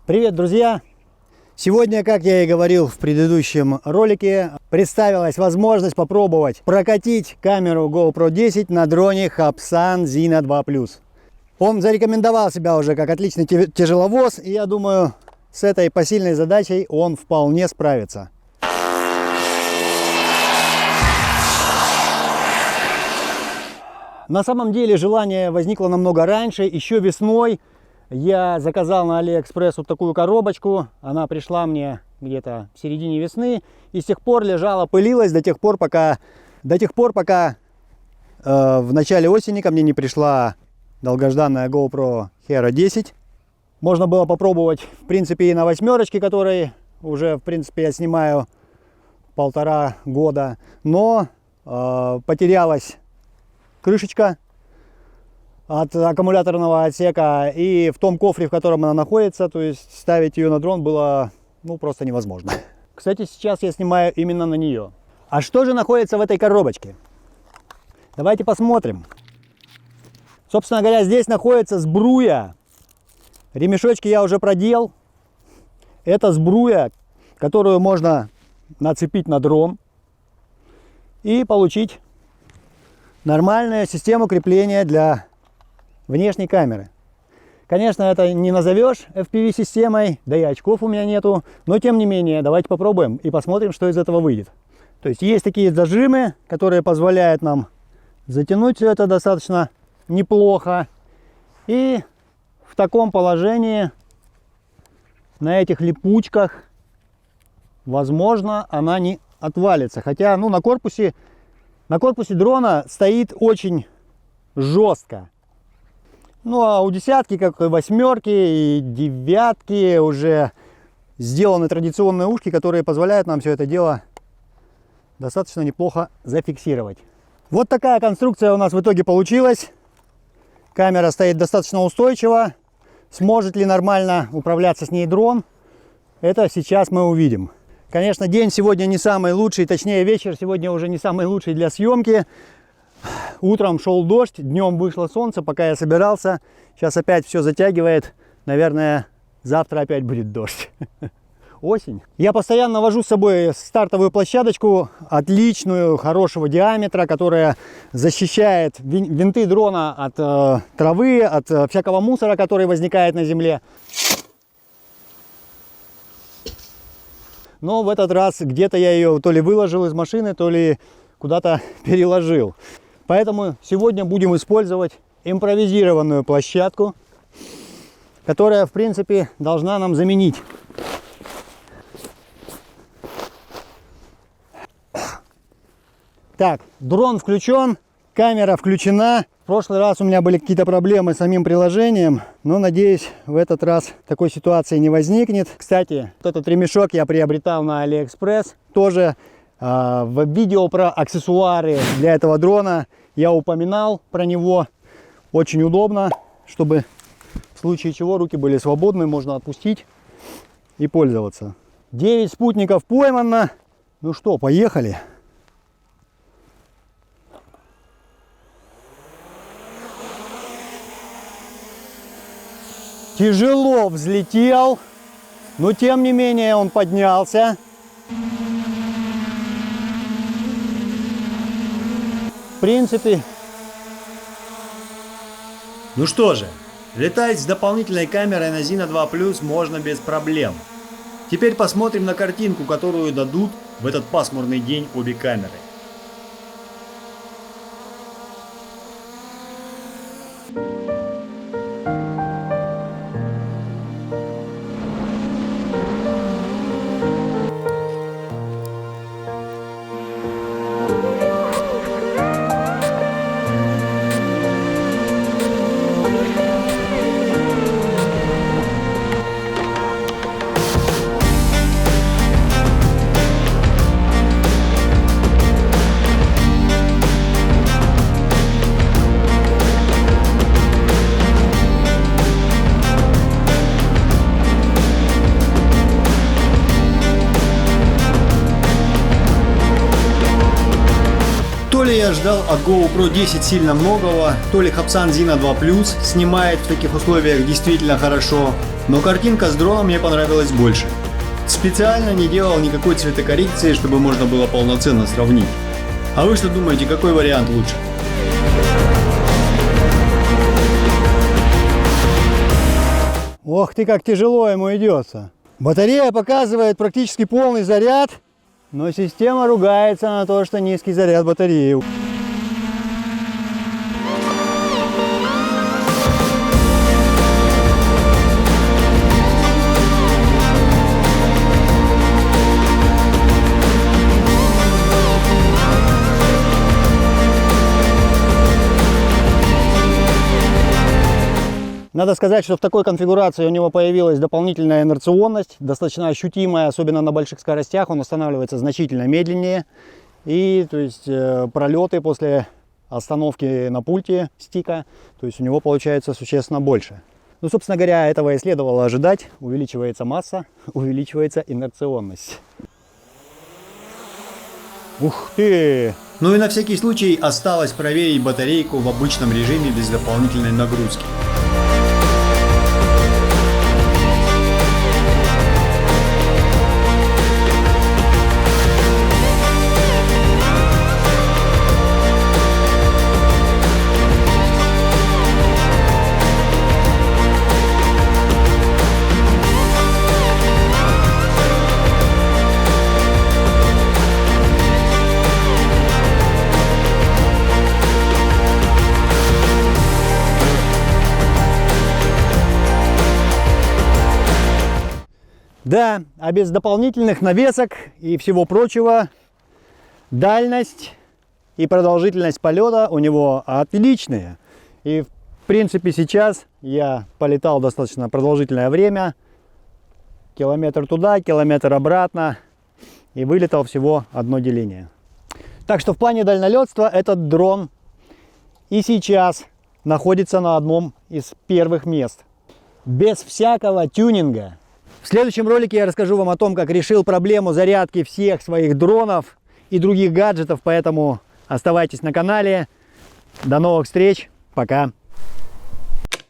Привет, друзья! Сегодня, как я и говорил в предыдущем ролике, представилась возможность попробовать прокатить камеру GoPro 10 на дроне Hapsan Zino 2+. Он зарекомендовал себя уже как отличный тяжеловоз, и я думаю, с этой посильной задачей он вполне справится. На самом деле желание возникло намного раньше, еще весной. Я заказал на AliExpress вот такую коробочку, она пришла мне где-то в середине весны и с тех пор лежала, пылилась до тех пор, пока в начале осени ко мне не пришла долгожданная GoPro Hero 10. Можно было попробовать, в принципе, и на восьмерочке, которой уже, в принципе, я снимаю 1,5 года, но потерялась крышечка от аккумуляторного отсека, и в том кофре, в котором она находится, то есть ставить ее на дрон было просто невозможно. Кстати, сейчас я снимаю именно на нее. А что же находится в этой коробочке? Давайте посмотрим. Собственно говоря, здесь находится сбруя. Ремешочки я уже продел. Это сбруя, которую можно нацепить на дрон и получить нормальную систему крепления для внешней камеры. Конечно, это не назовешь FPV-системой, да и очков у меня нету, но тем не менее, давайте попробуем и посмотрим, что из этого выйдет. То есть такие зажимы, которые позволяют нам затянуть все это достаточно неплохо. И в таком положении, на этих липучках, возможно, она не отвалится. Хотя, на корпусе дрона стоит очень жестко. А у десятки, как и восьмерки и девятки, уже сделаны традиционные ушки, которые позволяют нам все это дело достаточно неплохо зафиксировать. Вот такая конструкция у нас в итоге получилась. Камера стоит достаточно устойчиво. Сможет ли нормально управляться с ней дрон, это сейчас мы увидим. Конечно, день сегодня не самый лучший, точнее вечер сегодня уже не самый лучший для съемки. Утром шел дождь, днем вышло солнце, пока я собирался. Сейчас опять все затягивает. Наверное, завтра опять будет дождь. Осень. Я постоянно вожу с собой стартовую площадочку, отличную, хорошего диаметра, которая защищает винты дрона от травы, от всякого мусора, который возникает на земле. Но в этот раз где-то я ее то ли выложил из машины, то ли куда-то переложил. Поэтому сегодня будем использовать импровизированную площадку, которая, в принципе, должна нам заменить Так, дрон включен, камера включена. В прошлый раз у меня были какие-то проблемы с самим приложением, но надеюсь, в этот раз такой ситуации не возникнет. Кстати, вот этот ремешок я приобретал на AliExpress. Тоже в видео про аксессуары для этого дрона я упоминал про него. Очень удобно, чтобы в случае чего руки были свободны, можно отпустить и пользоваться. 9 спутников поймано. Ну что, поехали. Тяжело взлетел, но тем не менее он поднялся. В принципе. Ну что же, летать с дополнительной камерой на Zino 2+ можно без проблем. Теперь посмотрим на картинку, которую дадут в этот пасмурный день обе камеры. я ждал от GoPro 10 сильно многого, то ли Hapsan Zino 2 Plus снимает в таких условиях действительно хорошо, но картинка с дроном мне понравилась больше. Специально не делал никакой цветокоррекции, чтобы можно было полноценно сравнить. А вы что думаете, какой вариант лучше? Ох ты, как тяжело ему идется. Батарея показывает практически полный заряд, но система ругается на то, что низкий заряд батареи. Надо сказать, что в такой конфигурации у него появилась дополнительная инерционность, достаточно ощутимая, особенно на больших скоростях. Он останавливается значительно медленнее. И то есть пролеты после остановки на пульте стика, то есть у него получается существенно больше. Ну, собственно говоря, этого и следовало ожидать. Увеличивается масса, увеличивается инерционность. Ух ты! Ну и на всякий случай осталось проверить батарейку в обычном режиме без дополнительной нагрузки. Да, а без дополнительных навесок и всего прочего, дальность и продолжительность полета у него отличные. И в принципе сейчас я полетал достаточно продолжительное время. Километр туда, километр обратно. И вылетал всего одно деление. Так что в плане дальнолетства этот дрон и сейчас находится на одном из первых мест. Без всякого тюнинга. В следующем ролике я расскажу вам о том, как решил проблему зарядки всех своих дронов и других гаджетов, поэтому оставайтесь на канале. До новых встреч. Пока.